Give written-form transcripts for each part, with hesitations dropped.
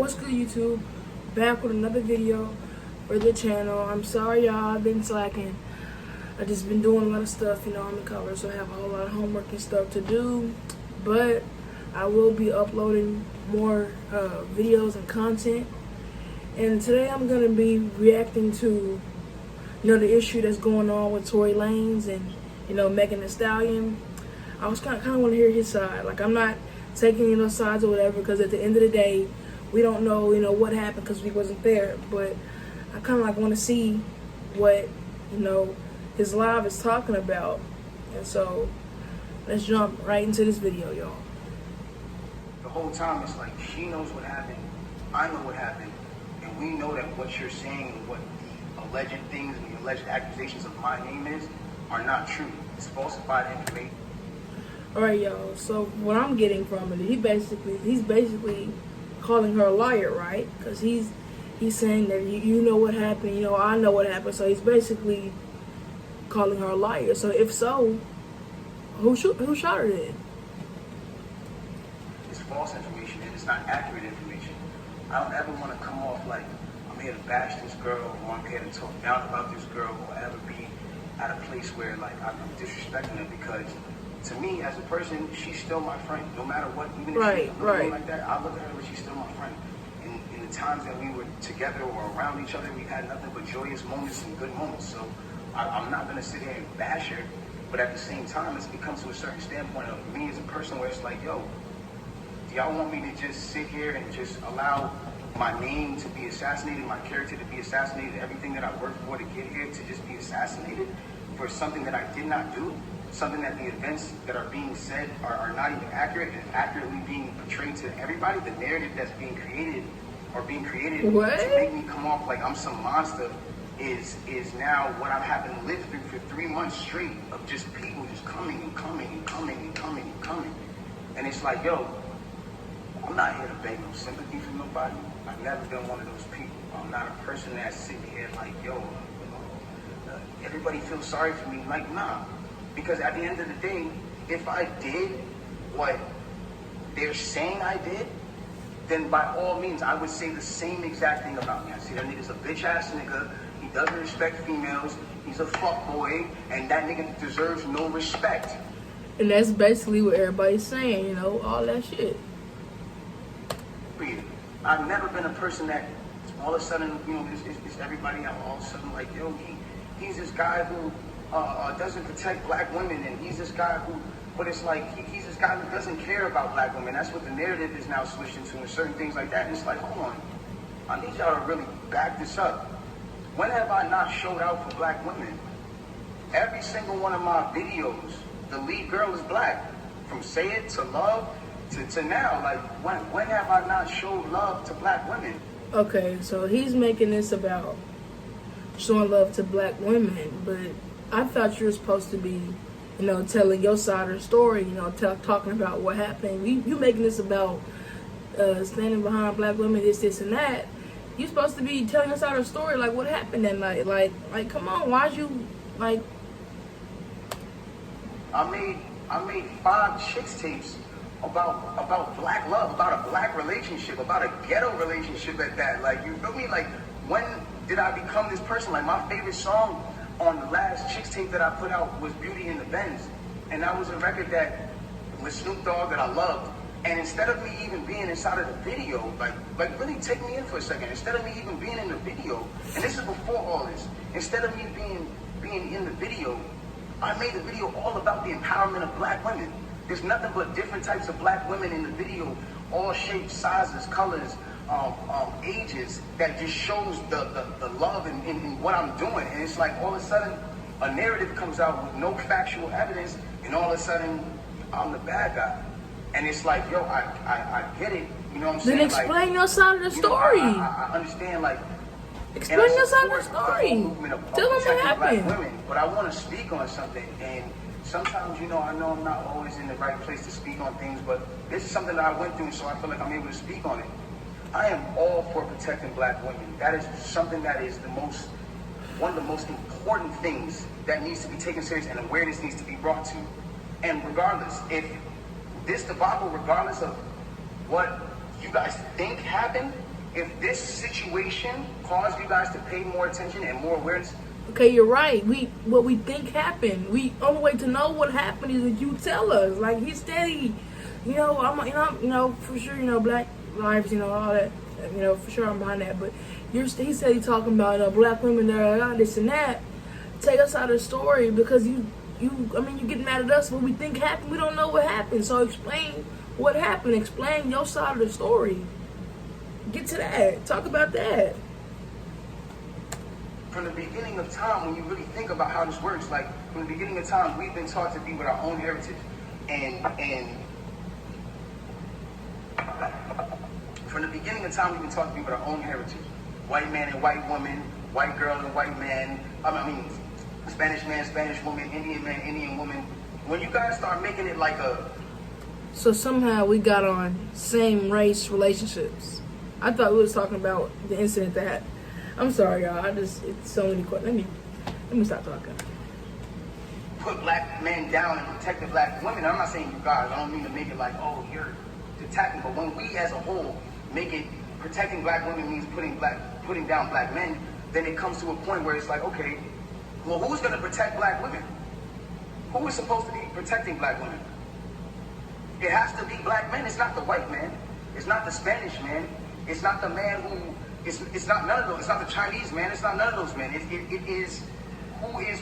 What's good, YouTube? Back with another video for the channel. I'm sorry, y'all, I've been slacking. I just been doing a lot of stuff, on the cover, so I have a whole lot of homework and stuff to do. But I will be uploading more videos and content. And today I'm gonna be reacting to, the issue that's going on with Tory Lanez and Megan the Stallion. I was kind of want to hear his side. Like, I'm not taking sides or whatever, because at the end of the day, we don't know what happened because we wasn't there. But I kind of want to see what his live is talking about. And so let's jump right into this video, y'all. The whole time it's like she knows what happened, I know what happened, and we know that what you're saying and what the alleged things and the alleged accusations of my name are not true. It's falsified information. All right, y'all. So what I'm getting from it, he's basically calling her a liar, right? Because he's saying that you know what happened, I know what happened. So he's basically calling her a liar. So if so, who shot her then? It's false information and it's not accurate information. I don't ever want to come off like I'm here to bash this girl or I'm here to talk down about this girl or ever be at a place where like I'm disrespecting her, because to me as a person, she's still my friend. No matter what, even if she's like that, I look at her and she's still my friend. In the times that we were together or around each other, we've had nothing but joyous moments and good moments. So I'm not going to sit here and bash her, but at the same time, it becomes to a certain standpoint of me as a person where it's like, yo, do y'all want me to just sit here and just allow my name to be assassinated, my character to be assassinated, everything that I worked for to get here to just be assassinated for something that I did not do? Something that the events that are being said are not even accurate and accurately being portrayed to everybody. The narrative that's being created to make me come off like I'm some monster is now what I've had to live through for 3 months straight of just people just coming and coming and coming and coming and coming. And it's like, yo, I'm not here to beg no sympathy from nobody. I've never been one of those people. I'm not a person that's sitting here like, yo, everybody feels sorry for me. Like, nah. Because at the end of the day, if I did what they're saying I did, then by all means, I would say the same exact thing about me. I say that nigga's a bitch-ass nigga. He doesn't respect females. He's a fuckboy. And that nigga deserves no respect. And that's basically what everybody's saying, all that shit. I've never been a person that all of a sudden, it's everybody all of a sudden like, yo, he's this guy who doesn't protect black women, and he's this guy who, but it's like, he's this guy who doesn't care about black women. That's what the narrative is now switched into, and certain things like that. And it's like, hold on, I need y'all to really back this up. When have I not showed out for black women? Every single one of my videos, the lead girl is black. From Say It to Love to now. Like, when have I not showed love to black women? Okay, so he's making this about showing love to black women, but I thought you were supposed to be, telling your side of the story, talking about what happened. You making this about standing behind black women, this, and that. You supposed to be telling your side of the story, like what happened that night. Like, come on, why'd you, like... I made 5 chicks tapes about black love, about a black relationship, about a ghetto relationship at that. Like, you feel me? Like, when did I become this person? Like, my favorite song on the last Chicks tape that I put out was Beauty in the Benz. And that was a record that with Snoop Dogg that I loved. And instead of me even being inside of the video, like really take me in for a second. Instead of me even being in the video, and this is before all this, instead of me being in the video, I made the video all about the empowerment of black women. There's nothing but different types of black women in the video, all shapes, sizes, colors, ages, that just shows the love in what I'm doing. And it's like all of a sudden a narrative comes out with no factual evidence, and all of a sudden I'm the bad guy. And it's like, yo, I get it, you know what I'm saying? Then explain your side of the story. I understand, like, explain your side of the story. Tell them what happened. Women, but I want to speak on something, and sometimes, I know I'm not always in the right place to speak on things, but this is something that I went through, so I feel like I'm able to speak on it. I am all for protecting black women. That is something that is one of the most important things that needs to be taken serious and awareness needs to be brought to. And regardless, if this debacle, regardless of what you guys think happened, if this situation caused you guys to pay more attention and more awareness. Okay, you're right. What we think happened. We only way to know what happened is if you tell us. Like he's steady, for sure. Black lives, all that. For sure I'm behind that. But he said he's talking about black women that are this and that. Take us out of the story because you get mad at us. What we think happened, we don't know what happened. So explain what happened. Explain your side of the story. Get to that. Talk about that. From the beginning of time, when you really think about how this works, like from the beginning of time, we've been taught to be with our own heritage, and from the beginning of time, we've been taught to be with our own heritage. White man and white woman, white girl and white man. Spanish man, Spanish woman, Indian man, Indian woman. When you guys start making it like a, so somehow we got on same race relationships. I thought we was talking about the incident that happened. I'm sorry, y'all. It's so many questions. Let me stop talking. Put black men down and protect the black women. I'm not saying you guys. I don't mean to make it like, oh, you're attacking. But when we as a whole make it protecting black women means putting down black men, then it comes to a point where it's like, okay, well, who's going to protect black women? Who is supposed to be protecting black women? It has to be black men. It's not the white man. It's not the Spanish man. It's not the man who. It's not none of those. It's not the Chinese man. It's not none of those men. It is who is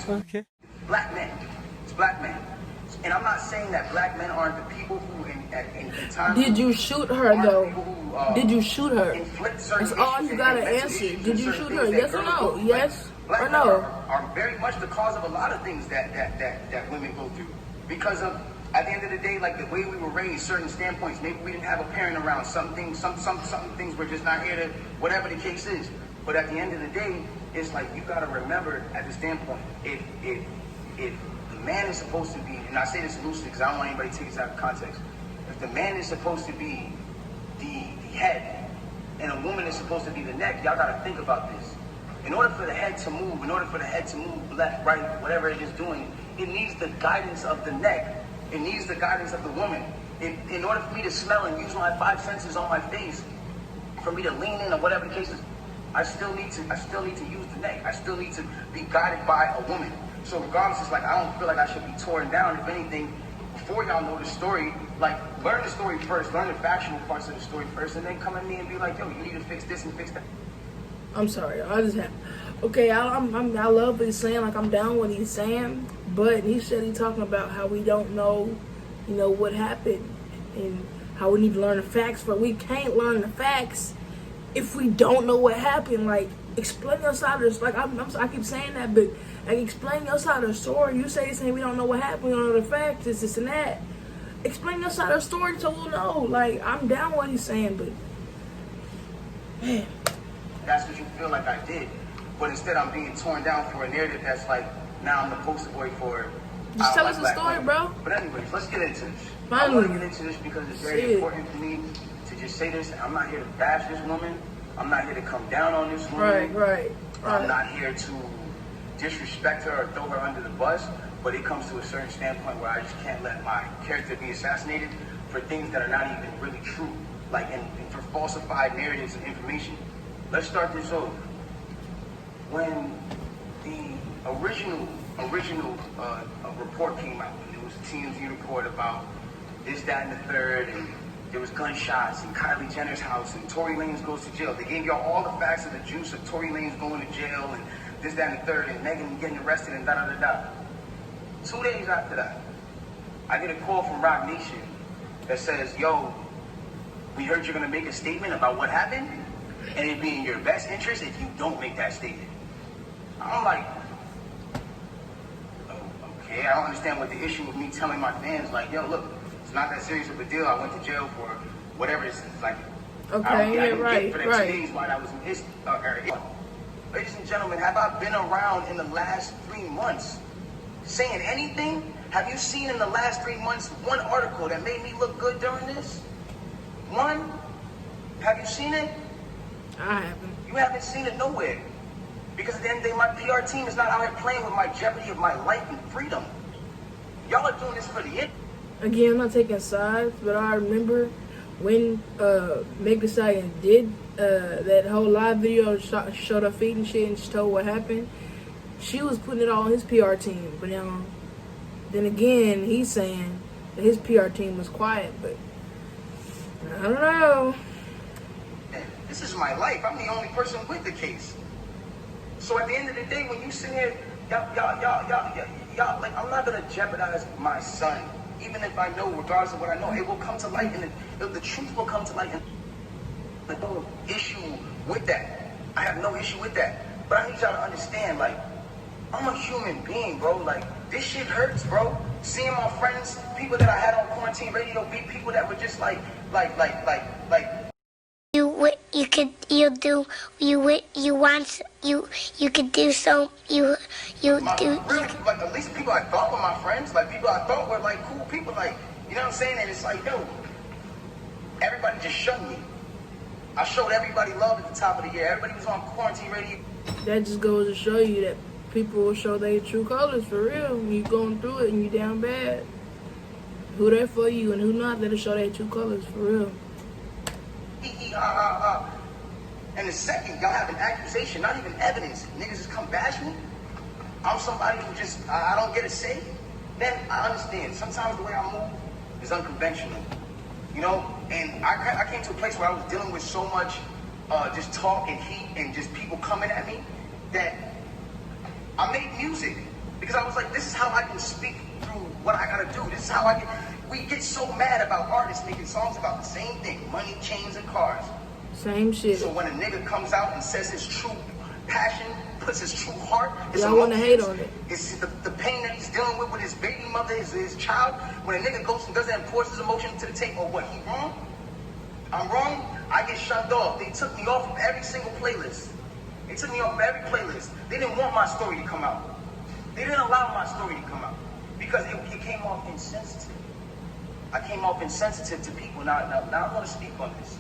okay. Black men. It's black men. And I'm not saying that black men aren't the people who in time. Did you shoot her though? Did you shoot her? That's all you gotta answer. Did you shoot her? Yes or no? Yes or no? Are very much the cause of a lot of things that women go through because of. At the end of the day, like the way we were raised, certain standpoints, maybe we didn't have a parent around. Some things were just not here to, whatever the case is. But at the end of the day, it's like you got to remember at the standpoint, if the man is supposed to be, and I say this loosely because I don't want anybody to take this out of context. If the man is supposed to be the head, and a woman is supposed to be the neck, y'all got to think about this. In order for the head to move, left, right, whatever it is doing, it needs the guidance of the neck. It needs the guidance of the woman. In order for me to smell and use my 5 senses on my face, for me to lean in or whatever the case is, I still need to use the neck. I still need to be guided by a woman. So regardless, it's like I don't feel like I should be torn down. If anything, before y'all know the story, like learn the story first, learn the factual parts of the story first, and then come at me and be like, yo, you need to fix this and fix that. I'm sorry, I just have. Okay, I love what he's saying. Like I'm down with what he's saying, but he said he's talking about how we don't know, what happened, and how we need to learn the facts. But we can't learn the facts if we don't know what happened. Like explain your side of the. Like I keep saying that, but like explain your side of the story. You saying we don't know what happened, we don't know the facts, this and that. Explain your side of the story so we'll know. Like I'm down with what he's saying, but man. That's what you feel like I did. But instead I'm being torn down for a narrative that's like, now I'm the poster boy for... Just tell us the story, bro. But anyways, let's get into this. Finally. I want to get into this because it's very important for me to just say this. I'm not here to bash this woman. I'm not here to come down on this woman. Right. I'm not here to disrespect her or throw her under the bus. But it comes to a certain standpoint where I just can't let my character be assassinated for things that are not even really true. Like, and for falsified narratives and information. Let's start this over. When the original report came out, and it was a TMZ report about this, that, and the third, and there was gunshots in Kylie Jenner's house, and Tory Lanez goes to jail. They gave y'all all the facts of the juice of Tory Lanez going to jail, and this, that, and the third, and Megan getting arrested, and da-da-da-da. 2 days after that, I get a call from Rock Nation that says, yo, we heard you're going to make a statement about what happened, and it'd be in your best interest if you don't make that statement. I'm like, oh, okay, I don't understand what the issue with me telling my fans, like, yo, look, it's not that serious of a deal. I went to jail for whatever this is. Like, okay, I didn't right, get for the 2 days while I was in his area. Ladies and gentlemen, have I been around in the last 3 months saying anything? Have you seen in the last 3 months one article that made me look good during this? One? Have you seen it? I haven't. You haven't seen it nowhere. Because at the end of the day, my PR team is not out here playing with my jeopardy of my life and freedom. Y'all are doing this for the end. Again, I'm not taking sides, but I remember when Meg Thee Stallion did that whole live video, showed her feet and shit, and she told what happened, she was putting it all on his PR team. But now, then again, he's saying that his PR team was quiet. But I don't know. This is my life. I'm the only person with the case. So at the end of the day, when you sit here, y'all, like, I'm not gonna jeopardize my son. Even if I know, regardless of what I know, it will come to light, and the truth will come to light. And I have no issue with that. I have no issue with that. But I need y'all to understand, like, I'm a human being, bro. Like, this shit hurts, bro. Seeing my friends, people that I had on quarantine radio, be people that were just like. You could do so Like, at least people I thought were my friends, like people I thought were like cool people, like, you know what I'm saying? And it's like, yo, everybody just showed me. I showed everybody love at the top of the year. Everybody was on quarantine radio. That just goes to show you that people will show their true colors for real. When you're going through it and you down bad, who there for you and who not, that'll show their true colors for real. And the second y'all have an accusation, not even evidence, niggas just come bash me, I'm somebody who just, I don't get a say, then I understand. Sometimes the way I move is unconventional, you know? And I came to a place where I was dealing with so much just talk and heat and just people coming at me that I made music. Because I was like, this is how I can speak through what I gotta do. This is how I can, we get so mad about artists making songs about the same thing, money, chains, and cars. Same shit. So when a nigga comes out and says his true passion, puts his true heart, y'all want to hate on it. It's the pain that he's dealing with his baby mother, his child. When a nigga goes and does that and pours his emotion to the tape, or what, he wrong? I'm wrong? I get shunned off. They took me off of every single playlist. They took me off of every playlist. They didn't want my story to come out. They didn't allow my story to come out because it came off insensitive. I came off insensitive to people. Now I want to speak on this.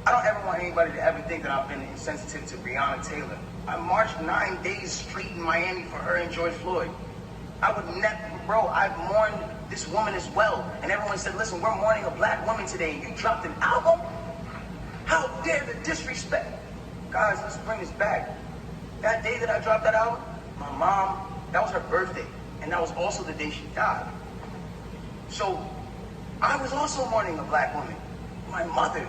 I don't ever want anybody to ever think that I've been insensitive to Breonna Taylor. I marched 9 days straight in Miami for her and George Floyd. I would never, bro, I've mourned this woman as well. And everyone said, listen, we're mourning a black woman today. And you dropped an album? How dare the disrespect? Guys, let's bring this back. That day that I dropped that album, my mom, that was her birthday. And that was also the day she died. So I was also mourning a black woman, my mother.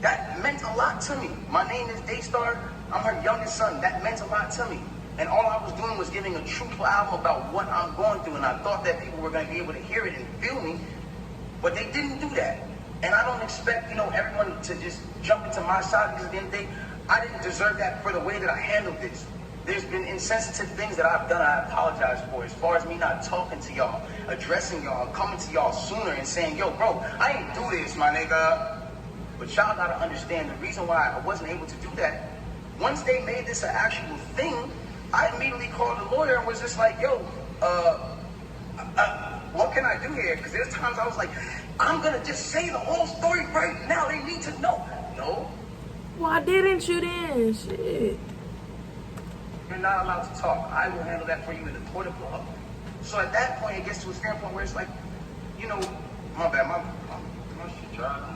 That meant a lot to me. My name is Daystar. I'm her youngest son. That meant a lot to me. And all I was doing was giving a truthful album about what I'm going through. And I thought that people were going to be able to hear it and feel me. But they didn't do that. And I don't expect, everyone to just jump into my side, because at the end of the day, I didn't deserve that for the way that I handled this. There's been insensitive things that I've done I apologize for, as far as me not talking to y'all, addressing y'all, coming to y'all sooner and saying, yo, bro, I ain't do this, my nigga. But y'all gotta understand the reason why I wasn't able to do that. Once they made this an actual thing, I immediately called the lawyer and was just like, yo, what can I do here? Because there's times I was like, I'm gonna just say the whole story right now. They need to know. No. Why didn't you then? Shit. You're not allowed to talk. I will handle that for you in the court of law. So at that point, it gets to a standpoint where it's like, my bad, my shit dry.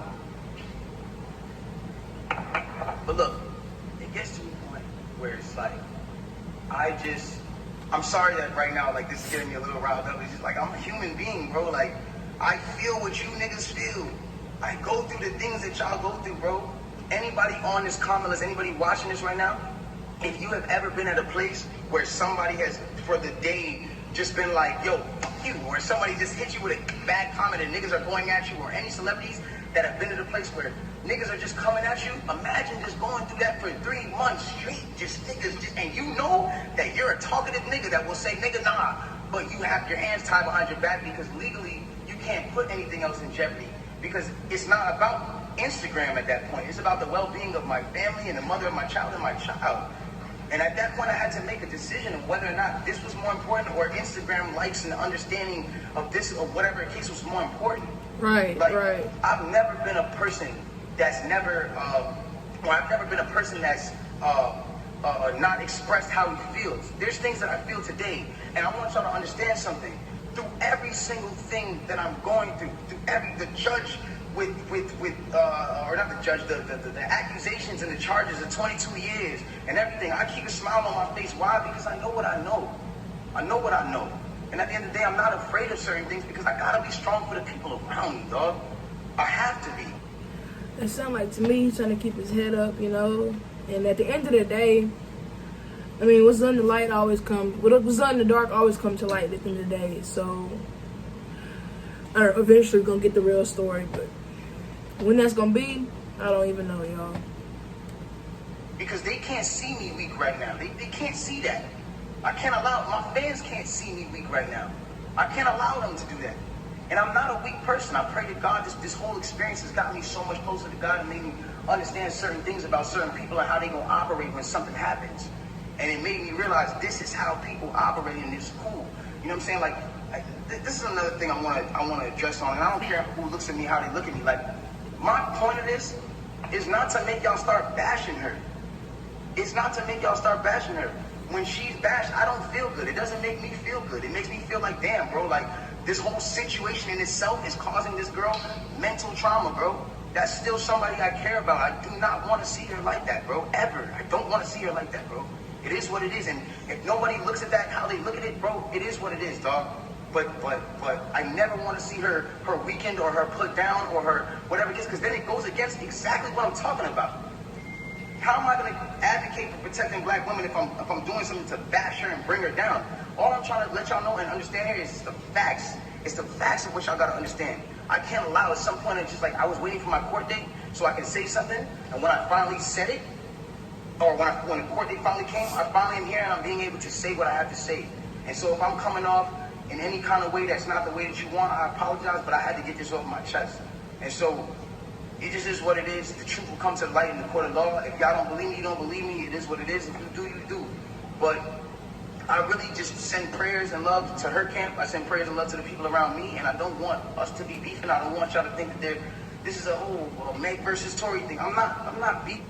But look, it gets to a point where it's like, I'm sorry that right now, like, this is getting me a little riled up. It's just like, I'm a human being, bro. Like, I feel what you niggas feel. I go through the things that y'all go through, bro. Anybody on this comment list, anybody watching this right now, if you have ever been at a place where somebody has, for the day, just been like, yo, fuck you, or somebody just hit you with a bad comment and niggas are going at you, or any celebrities that have been at a place where niggas are just coming at you, imagine just going through that for 3 months straight, and you know that you're a talkative nigga that will say, nigga, nah, but you have your hands tied behind your back because legally you can't put anything else in jeopardy, because it's not about Instagram at that point. It's about the well-being of my family and the mother of my child and my child. And at that point, I had to make a decision of whether or not this was more important, or Instagram likes and the understanding of this, or whatever case was more important. Right, right. I've never been a person that's I've never been a person that's not expressed how he feels. There's things that I feel today, and I want y'all to understand something. Through every single thing that I'm going through the judge or not the judge, the accusations and the charges of 22 years and everything. I keep a smile on my face. Why? Because I know what I know. I know what I know. And at the end of the day, I'm not afraid of certain things because I gotta be strong for the people around me, dog. I have to be. It sounds like to me he's trying to keep his head up, you know. And at the end of the day, I mean, what's under the light always comes. What's under the dark always comes to light at the end of the day. So, eventually we're gonna get the real story, but when that's gonna be, I don't even know, y'all. Because they can't see me weak right now. They can't see that. I can't allow, my fans can't see me weak right now. I can't allow them to do that. And I'm not a weak person. I pray to God this whole experience has gotten me so much closer to God and made me understand certain things about certain people and how they gonna operate when something happens. And it made me realize this is how people operate and it's cool. You know what I'm saying? Like, this is another thing I wanna address on, and I don't care who looks at me, how they look at me. Like, my point of this is not to make y'all start bashing her. It's not to make y'all start bashing her. When she's bashed, I don't feel good. It doesn't make me feel good. It makes me feel like, damn, bro, like, this whole situation in itself is causing this girl mental trauma, bro. That's still somebody I care about. I do not want to see her like that, bro, ever. I don't want to see her like that, bro. It is what it is, and if nobody looks at that how they look at it, bro, it is what it is, dog. But I never want to see her weakened or her put down or her whatever it is, because then it goes against exactly what I'm talking about. How am I going to advocate for protecting black women if I'm doing something to bash her and bring her down? All I'm trying to let y'all know and understand here is the facts. It's the facts of which y'all got to understand. I can't allow at some point, it's just like I was waiting for my court date so I can say something, and when I finally said it, or when the court date finally came, I finally am here and I'm being able to say what I have to say. And so if I'm coming off in any kind of way that's not the way that you want, I apologize, but I had to get this off my chest. And so it just is what it is. The truth will come to light in the court of law. If y'all don't believe me, you don't believe me. It is what it is. If you do, you do. But I really just send prayers and love to her camp. I send prayers and love to the people around me, and I don't want us to be beefing. I don't want y'all to think that this is a whole Meg versus Tory thing. I'm not beefing.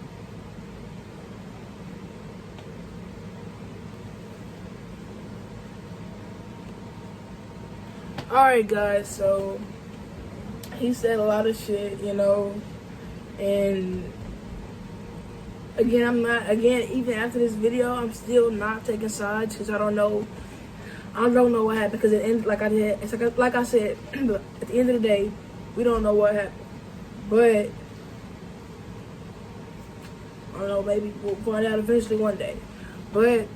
Alright guys, so he said a lot of shit, you know, and again, even after this video, I'm still not taking sides because I don't know what happened, because it ends like I said, at the end of the day, we don't know what happened, but I don't know, maybe we'll find out eventually one day. But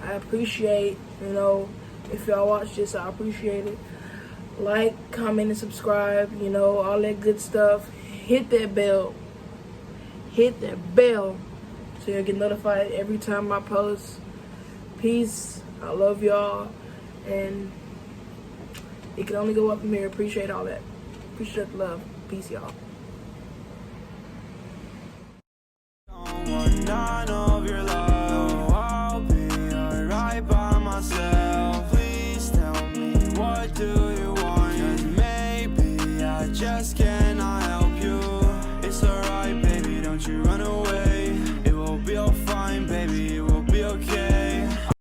I appreciate, you know, if y'all watch this, I appreciate it. Like, comment, and subscribe, you know, all that good stuff. Hit that bell. Hit that bell so you'll get notified every time I post. Peace. I love y'all. And it can only go up from here. Appreciate all that. Appreciate the love. Peace, y'all. None of your love, I'll be alright by myself. Please tell me, what do you want? And maybe I just cannot help you. It's alright, baby, don't you run away.